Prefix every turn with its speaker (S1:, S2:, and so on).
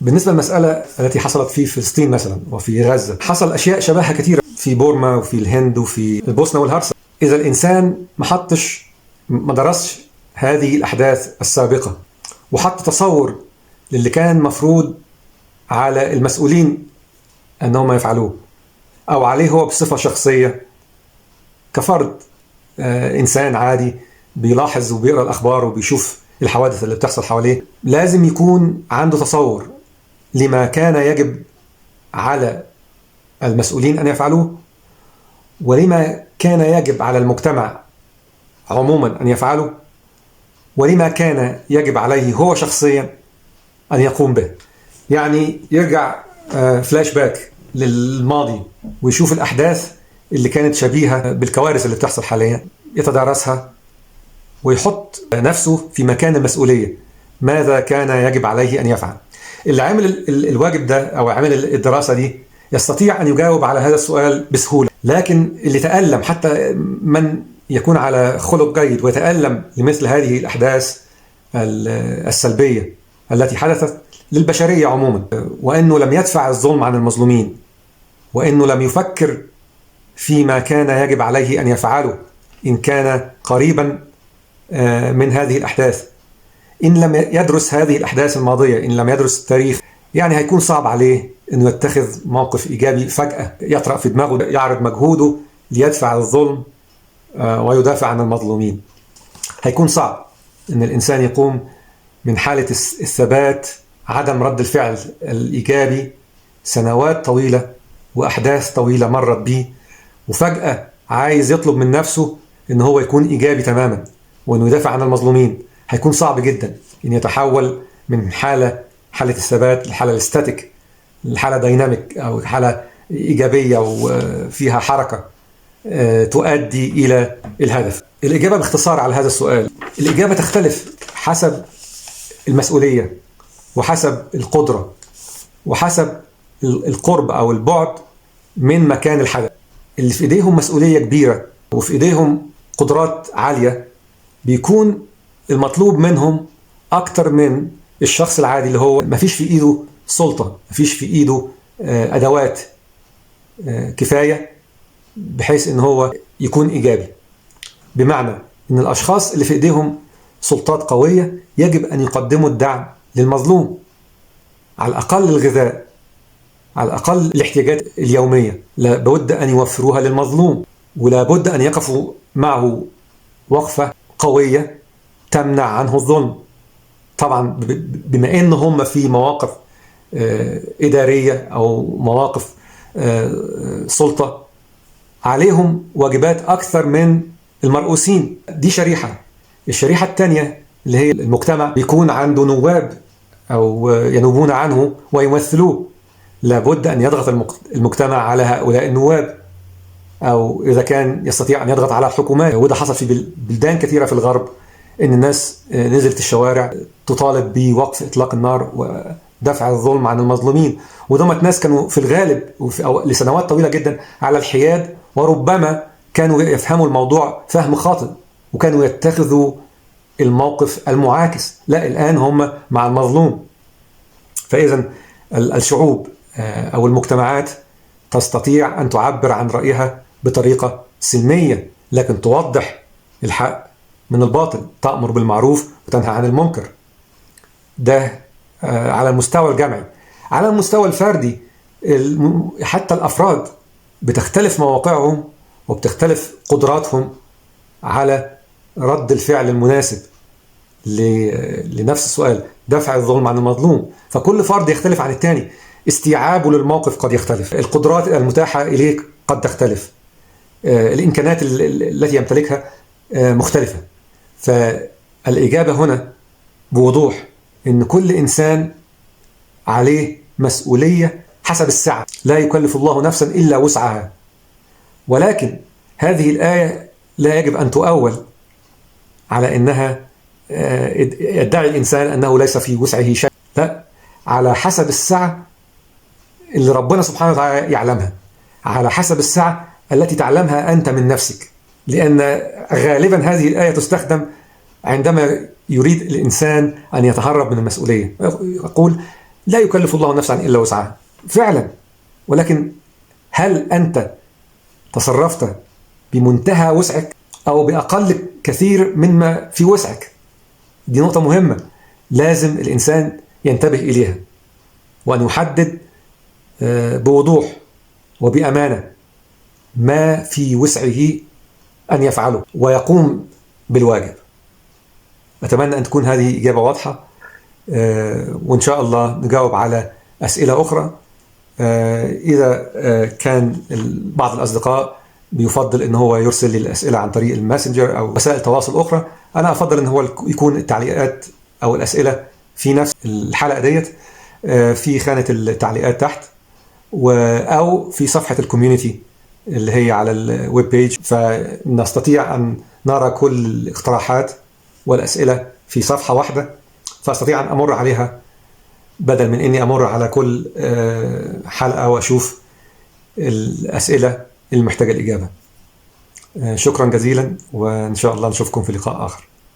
S1: بالنسبة للمسألة التي حصلت في فلسطين مثلا وفي غزة، حصل أشياء شبهها كثيرة في بورما وفي الهند وفي البوسنة والهرسك. إذا الإنسان ما درسش هذه الأحداث السابقة وحط تصور للي كان مفروض على المسؤولين أنهم يفعلوه، أو عليه هو بصفة شخصية كفرد إنسان عادي بيلاحظ وبيقرأ الأخبار وبيشوف الحوادث اللي بتحصل حواليه، لازم يكون عنده تصور لما كان يجب على المسؤولين أن يفعلوه، ولما كان يجب على المجتمع عموما أن يفعله، ولما كان يجب عليه هو شخصيا أن يقوم به. يعني يرجع فلاش باك للماضي ويشوف الأحداث اللي كانت شبيهة بالكوارث اللي بتحصل حاليا، يتدارسها ويحط نفسه في مكان المسؤولية، ماذا كان يجب عليه أن يفعل. اللي عامل الواجب ده أو عامل الدراسة دي يستطيع أن يجاوب على هذا السؤال بسهولة، لكن اللي تألم، حتى من يكون على خلق جيد ويتألم لمثل هذه الأحداث السلبية التي حدثت للبشرية عموما، وأنه لم يدفع الظلم عن المظلومين، وأنه لم يفكر فيما كان يجب عليه أن يفعله إن كان قريبا من هذه الأحداث. إن لم يدرس هذه الأحداث الماضية، إن لم يدرس التاريخ، يعني هيكون صعب عليه أنه يتخذ موقف إيجابي فجأة يطرأ في دماغه، يعرض مجهوده ليدفع الظلم ويدافع عن المظلومين. هيكون صعب أن الإنسان يقوم من حالة الثبات، عدم رد الفعل الإيجابي، سنوات طويلة وأحداث طويلة مرت به، وفجأة عايز يطلب من نفسه أنه هو يكون إيجابي تماما وأنه يدافع عن المظلومين. هيكون صعب جدا أن يتحول من حالة الثبات لحالة الاستاتيك، الحالة دايناميك أو حالة إيجابية وفيها حركة تؤدي إلى الهدف. الإجابة باختصار على هذا السؤال، الإجابة تختلف حسب المسؤولية وحسب القدرة وحسب القرب أو البعد من مكان الحدث. اللي في إيديهم مسؤولية كبيرة وفي إيديهم قدرات عالية بيكون المطلوب منهم أكتر من الشخص العادي اللي هو مفيش في إيده سلطة، مفيش في إيده أدوات كفاية بحيث إن هو يكون إيجابي. بمعنى إن الأشخاص اللي في إيديهم سلطات قوية يجب أن يقدموا الدعم للمظلوم، على الأقل الغذاء، على الأقل الاحتياجات اليومية لابد أن يوفروها للمظلوم، ولابد أن يقفوا معه وقفة قوية تمنع عنه الظلم. طبعا بما أن هم في مواقف إدارية أو مواقف سلطة، عليهم واجبات أكثر من المرؤوسين. دي شريحة. الشريحة الثانية اللي هي المجتمع بيكون عنده نواب أو ينوبون عنه ويمثلوه، لابد أن يضغط المجتمع على هؤلاء النواب، أو إذا كان يستطيع أن يضغط على الحكومات. وده حصل في بلدان كثيرة في الغرب، إن الناس نزلت الشوارع تطالب بوقف إطلاق النار ودفع الظلم عن المظلومين، ودمت ناس كانوا في الغالب أو لسنوات طويلة جدا على الحياد، وربما كانوا يفهموا الموضوع فهم خاطئ وكانوا يتخذوا الموقف المعاكس. لا، الآن هم مع المظلوم. فإذا الشعوب أو المجتمعات تستطيع أن تعبر عن رأيها بطريقة سلمية، لكن توضح الحق من الباطل، تأمر بالمعروف وتنهى عن المنكر. ده على المستوى الجمعي. على المستوى الفردي، حتى الأفراد بتختلف مواقعهم وبتختلف قدراتهم على رد الفعل المناسب لنفس السؤال، دفع الظلم عن المظلوم. فكل فرد يختلف عن الثاني، استيعابه للموقف قد يختلف، القدرات المتاحة إليه قد تختلف، الإمكانات التي يمتلكها مختلفة. فالإجابة هنا بوضوح إن كل إنسان عليه مسؤولية حسب السعة، لا يكلف الله نفسا إلا وسعها. ولكن هذه الآية لا يجب أن تؤول على أنها يدعي الإنسان أنه ليس في وسعه شيء، لا، على حسب السعة اللي ربنا سبحانه وتعالى يعلمها، على حسب السعة التي تعلمها أنت من نفسك. لأن غالبا هذه الآية تستخدم عندما يريد الإنسان أن يتهرب من المسؤولية. يقول لا يكلف الله نفسا إلا وسعها فعلا، ولكن هل أنت تصرفت بمنتهى وسعك أو بأقل كثير مما في وسعك؟ دي نقطة مهمة لازم الإنسان ينتبه إليها، وأن يحدد بوضوح وبأمانة ما في وسعه أن يفعله ويقوم بالواجب. أتمنى أن تكون هذه إجابة واضحة، وإن شاء الله نجاوب على أسئلة أخرى. إذا كان بعض الأصدقاء بيفضل أن هو يرسل لي الأسئلة عن طريق الماسنجر أو وسائل تواصل أخرى، أنا أفضل أن هو يكون التعليقات أو الأسئلة في نفس الحلقة ديت في خانة التعليقات تحت، أو في صفحة الكوميونيتي اللي هي على الويب بيج، فنستطيع أن نرى كل الاقتراحات والأسئلة في صفحة واحدة، فأستطيع أن أمر عليها بدل من أني أمر على كل حلقة وأشوف الأسئلة المحتاجة الإجابة. شكرا جزيلا، وإن شاء الله نشوفكم في لقاء آخر.